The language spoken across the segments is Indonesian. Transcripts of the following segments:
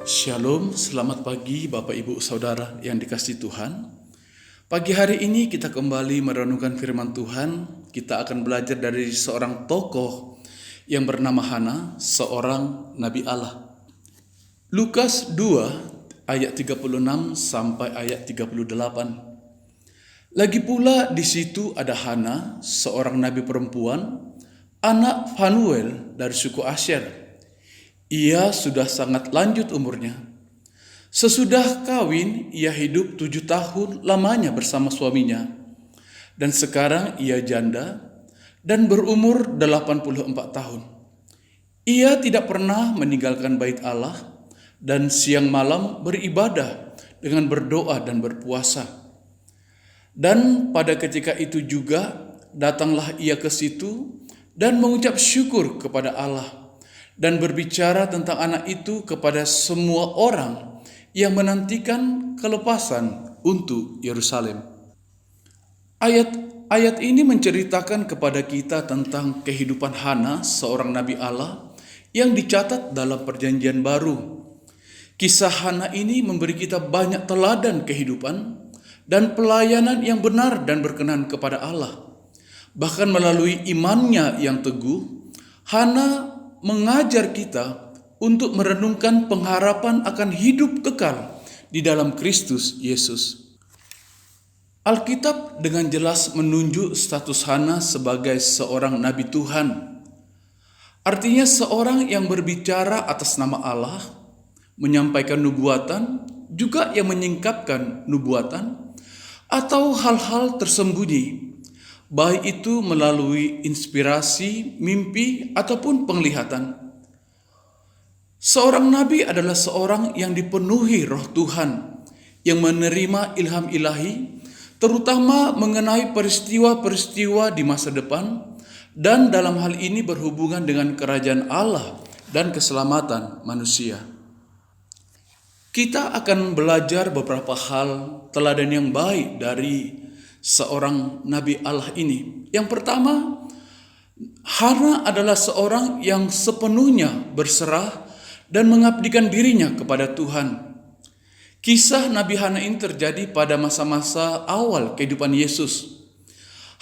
Shalom, selamat pagi Bapak Ibu Saudara yang dikasihi Tuhan. Pagi hari ini kita kembali merenungkan firman Tuhan. Kita akan belajar dari seorang tokoh yang bernama Hana, seorang Nabi Allah. Lukas 2 ayat 36 sampai ayat 38. Lagi pula di situ ada Hana, seorang nabi perempuan, anak Fanuel dari suku Asyer. Ia sudah sangat lanjut umurnya. Sesudah kawin, ia hidup 7 tahun lamanya bersama suaminya. Dan sekarang ia janda dan berumur 84 tahun. Ia tidak pernah meninggalkan bait Allah dan siang malam beribadah dengan berdoa dan berpuasa. Dan pada ketika itu juga datanglah ia ke situ dan mengucap syukur kepada Allah dan berbicara tentang anak itu kepada semua orang yang menantikan kelepasan untuk Yerusalem. Ayat ini menceritakan kepada kita tentang kehidupan Hana, seorang nabi Allah yang dicatat dalam Perjanjian Baru. Kisah Hana ini memberi kita banyak teladan kehidupan dan pelayanan yang benar dan berkenan kepada Allah. Bahkan melalui imannya yang teguh, Hana mengajar kita untuk merenungkan pengharapan akan hidup kekal di dalam Kristus Yesus. Alkitab dengan jelas menunjuk status Hana sebagai seorang nabi Tuhan. Artinya seorang yang berbicara atas nama Allah, menyampaikan nubuatan, juga yang menyingkapkan nubuatan, atau hal-hal tersembunyi, baik itu melalui inspirasi, mimpi, ataupun penglihatan. Seorang nabi adalah seorang yang dipenuhi roh Tuhan, yang menerima ilham ilahi, terutama mengenai peristiwa-peristiwa di masa depan, dan dalam hal ini berhubungan dengan kerajaan Allah dan keselamatan manusia. Kita akan belajar beberapa hal teladan yang baik dari seorang nabi Allah ini. Yang pertama, Hana adalah seorang yang sepenuhnya berserah dan mengabdikan dirinya kepada Tuhan. Kisah Nabi Hana ini terjadi pada masa-masa awal kehidupan Yesus.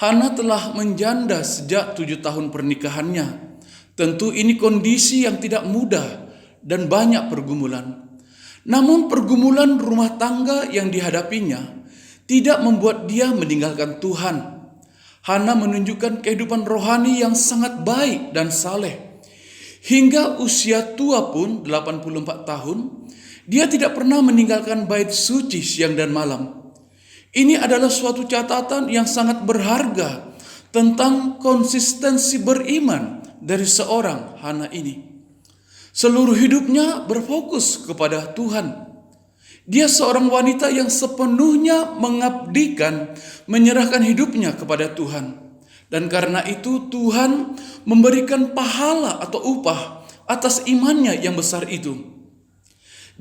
Hana telah menjanda sejak 7 tahun pernikahannya. Tentu ini kondisi yang tidak mudah dan banyak pergumulan. Namun pergumulan rumah tangga yang dihadapinya tidak membuat dia meninggalkan Tuhan. Hana menunjukkan kehidupan rohani yang sangat baik dan saleh. Hingga usia tua pun 84 tahun, dia tidak pernah meninggalkan bait suci siang dan malam. Ini adalah suatu catatan yang sangat berharga tentang konsistensi beriman dari seorang Hana ini. Seluruh hidupnya berfokus kepada Tuhan. Dia seorang wanita yang sepenuhnya mengabdikan, menyerahkan hidupnya kepada Tuhan. Dan karena itu Tuhan memberikan pahala atau upah atas imannya yang besar itu.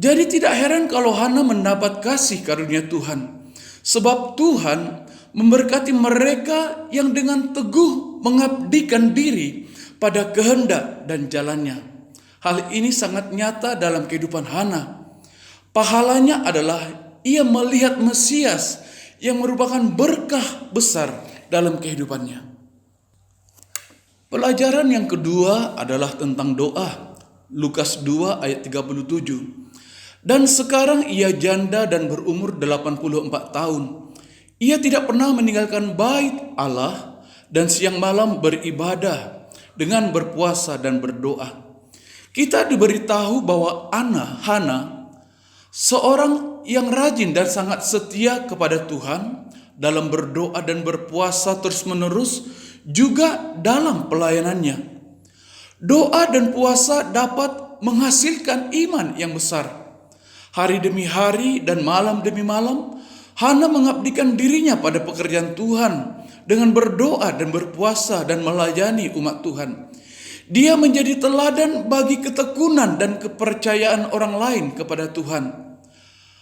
Jadi tidak heran kalau Hana mendapat kasih karunia Tuhan. Sebab Tuhan memberkati mereka yang dengan teguh mengabdikan diri pada kehendak dan jalannya. Hal ini sangat nyata dalam kehidupan Hana. Pahalanya adalah ia melihat Mesias yang merupakan berkah besar dalam kehidupannya. Pelajaran yang kedua adalah tentang doa. Lukas 2 ayat 37. Dan sekarang ia janda dan berumur 84 tahun. Ia tidak pernah meninggalkan bait Allah dan siang malam beribadah dengan berpuasa dan berdoa. Kita diberitahu bahwa Hana seorang yang rajin dan sangat setia kepada Tuhan dalam berdoa dan berpuasa terus-menerus, juga dalam pelayanannya. Doa dan puasa dapat menghasilkan iman yang besar. Hari demi hari dan malam demi malam, Hana mengabdikan dirinya pada pekerjaan Tuhan dengan berdoa dan berpuasa dan melayani umat Tuhan. Dia menjadi teladan bagi ketekunan dan kepercayaan orang lain kepada Tuhan.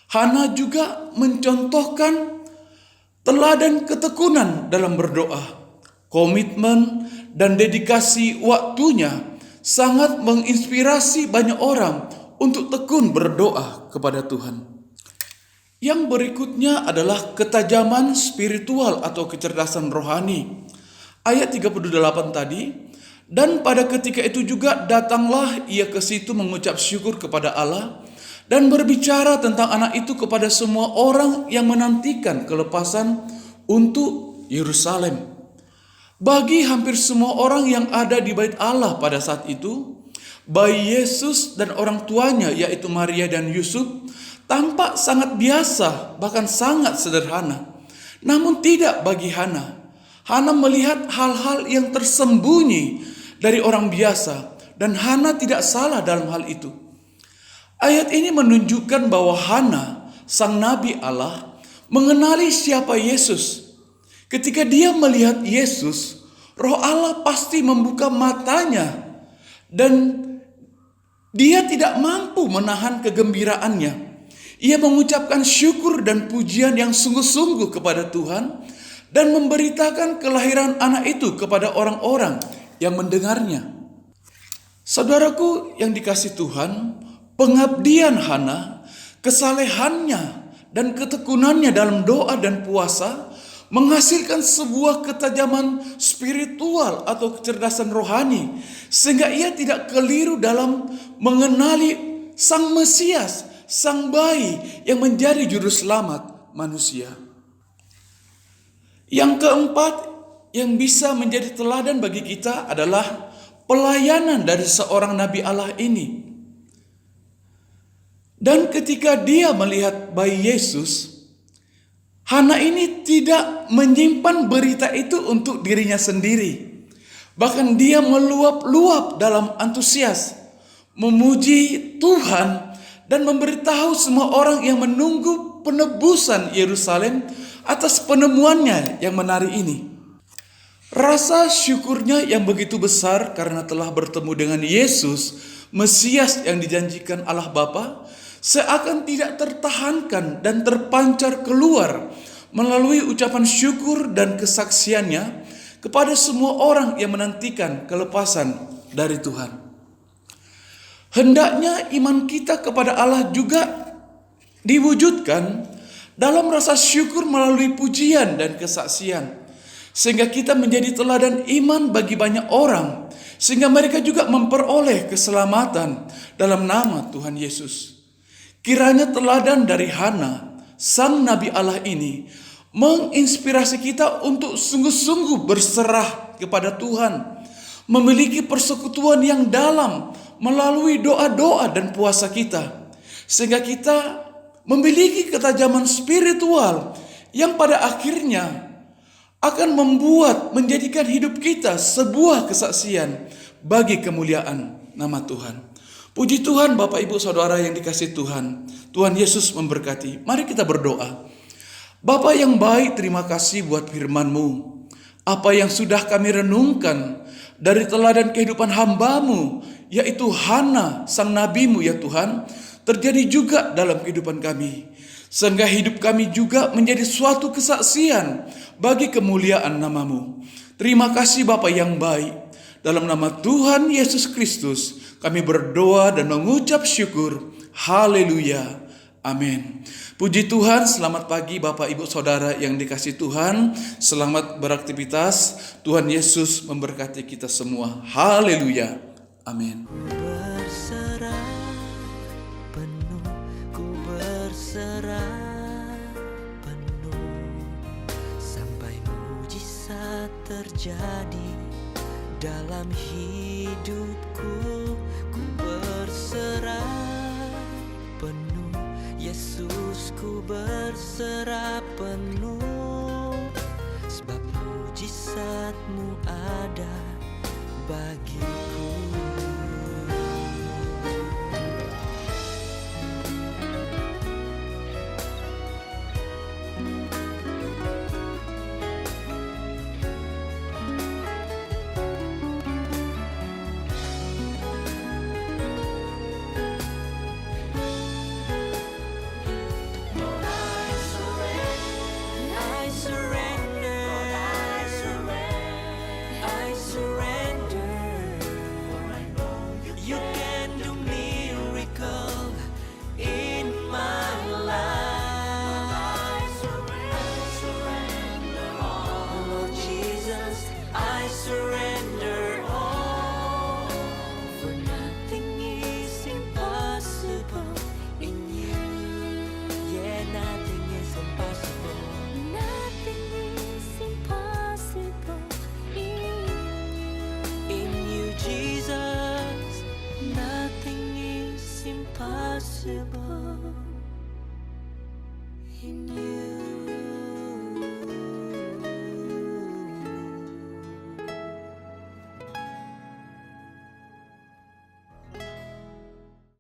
Hana juga mencontohkan teladan ketekunan dalam berdoa. Komitmen dan dedikasi waktunya sangat menginspirasi banyak orang untuk tekun berdoa kepada Tuhan. Yang berikutnya adalah ketajaman spiritual atau kecerdasan rohani. Ayat 38 tadi, dan pada ketika itu juga datanglah ia ke situ mengucap syukur kepada Allah dan berbicara tentang anak itu kepada semua orang yang menantikan kelepasan untuk Yerusalem. Bagi hampir semua orang yang ada di bait Allah pada saat itu, bayi Yesus dan orang tuanya yaitu Maria dan Yusuf tampak sangat biasa, bahkan sangat sederhana. Namun tidak bagi Hana. Hana melihat hal-hal yang tersembunyi dari orang biasa, dan Hana tidak salah dalam hal itu. Ayat ini menunjukkan bahwa Hana, sang nabi Allah, mengenali siapa Yesus. Ketika dia melihat Yesus, Roh Allah pasti membuka matanya dan dia tidak mampu menahan kegembiraannya. Ia mengucapkan syukur dan pujian yang sungguh-sungguh kepada Tuhan dan memberitakan kelahiran anak itu kepada orang-orang yang mendengarnya. Saudaraku yang dikasihi Tuhan, pengabdian Hana, kesalehannya dan ketekunannya dalam doa dan puasa menghasilkan sebuah ketajaman spiritual atau kecerdasan rohani, sehingga ia tidak keliru dalam mengenali Sang Mesias, Sang Bayi yang menjadi juru selamat manusia. Yang keempat yang bisa menjadi teladan bagi kita adalah pelayanan dari seorang Nabi Allah ini. Dan ketika dia melihat bayi Yesus, Hana ini tidak menyimpan berita itu untuk dirinya sendiri. Bahkan dia meluap-luap dalam antusias, memuji Tuhan dan memberitahu semua orang yang menunggu penebusan Yerusalem atas penemuannya yang menarik ini. Rasa syukurnya yang begitu besar karena telah bertemu dengan Yesus, Mesias yang dijanjikan Allah Bapa, seakan tidak tertahankan dan terpancar keluar melalui ucapan syukur dan kesaksiannya kepada semua orang yang menantikan kelepasan dari Tuhan. Hendaknya iman kita kepada Allah juga diwujudkan dalam rasa syukur melalui pujian dan kesaksian, sehingga kita menjadi teladan iman bagi banyak orang, sehingga mereka juga memperoleh keselamatan dalam nama Tuhan Yesus. Kiranya teladan dari Hana, sang Nabi Allah ini, menginspirasi kita untuk sungguh-sungguh berserah kepada Tuhan, memiliki persekutuan yang dalam melalui doa-doa dan puasa kita, sehingga kita memiliki ketajaman spiritual yang pada akhirnya akan menjadikan hidup kita sebuah kesaksian bagi kemuliaan nama Tuhan. Puji Tuhan, Bapak Ibu Saudara yang dikasihi Tuhan. Tuhan Yesus memberkati. Mari kita berdoa. Bapa yang baik, terima kasih buat firman-Mu. Apa yang sudah kami renungkan dari teladan kehidupan hamba-Mu, yaitu Hana, sang nabi-Mu ya Tuhan, terjadi juga dalam kehidupan kami. Sehingga hidup kami juga menjadi suatu kesaksian bagi kemuliaan nama-Mu. Terima kasih Bapa yang baik. Dalam nama Tuhan Yesus Kristus, kami berdoa dan mengucap syukur. Haleluya. Amin. Puji Tuhan, selamat pagi Bapak Ibu Saudara yang dikasihi Tuhan. Selamat beraktivitas. Tuhan Yesus memberkati kita semua. Haleluya. Amin. Berserah penuh, ku berserah penuh, sampai mujizat terjadi dalam hidupku. Ku berserah penuh, Yesus, ku berserah penuh, sebab mujizat-Mu ada bagiku. I surrender ini